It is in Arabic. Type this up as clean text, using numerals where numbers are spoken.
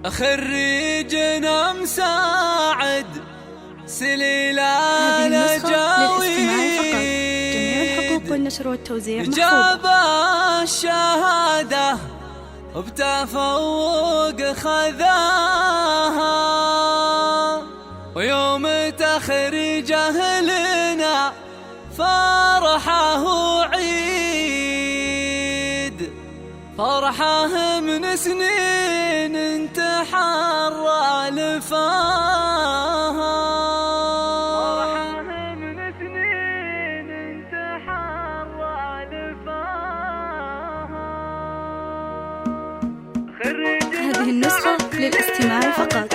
خريجنا مساعد سليلان هذه النسخة للاستماع فقط. جاويد، جميع الحقوق والنشر والتوزيع جاب محفوظة. الشهادة وبتفوق خذاها، ويوم تخريجه لنا فرحه وعيد، فرحه من سنين انتحر لفاها، فرحه من سنين انتحر لفاها. هذه النسخة للاستماع فقط.